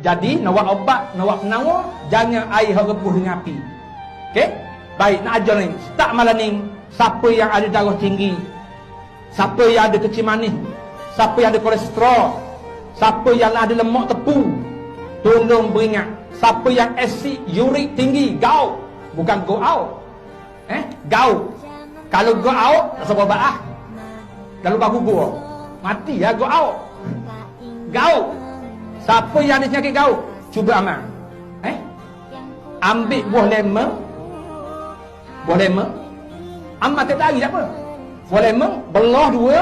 Jadi nak buat obat, nak buat penawar, jangan air hak rebus dengan api. Okey? Baik, nak ajar ni. Start malam ni, siapa yang ada darah tinggi, siapa yang ada kecil manis, siapa yang ada kolesterol, siapa yang ada lemak tepu, tolong beringat. Siapa yang asid urik tinggi, gout, bukan go out. Gout. Kalau go out, tak sebab ubat ah. Kalau baru go, mati ya go out. Gout. Siapa yang ada penyakit gout, cuba amal. Ambil buah lemon. Buah lemon. Amal tiap hari tak apa. Buah lemon, belah dua,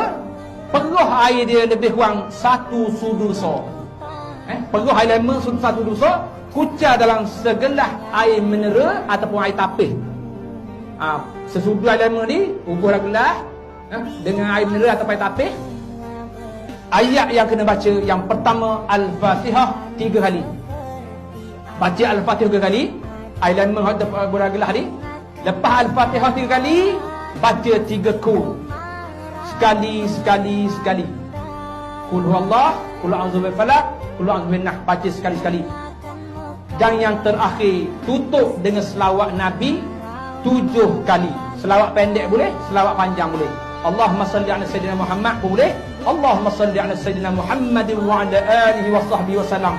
peroh air dia lebih kurang 1 sudu so. Peroh air lemon 1 sudu so, kucar dalam segelas air mineral ataupun air tapis. Sesudu air lemon ni, ubah dalam gelas dengan air mineral atau air tapis. Ayat yang kena baca, yang pertama Al-Fatihah 3 kali. Baca Al-Fatihah 3 kali, air lemon ada dalam gelas ni. Lepas Al-Fatihah 3 kali, baca 3 kul. Sekali. Kul huwallah, kul a'udzu birabbil falaq, kul a'udzu bin nas, baca sekali-sekali. Dan yang terakhir, tutup dengan selawat Nabi 7 kali. Selawat pendek boleh, selawat panjang boleh. Allahumma salli ala sayyidina Muhammad boleh. Allahumma salli ala sayyidina Muhammadin wa ala alihi wa sahbihi wa sallam.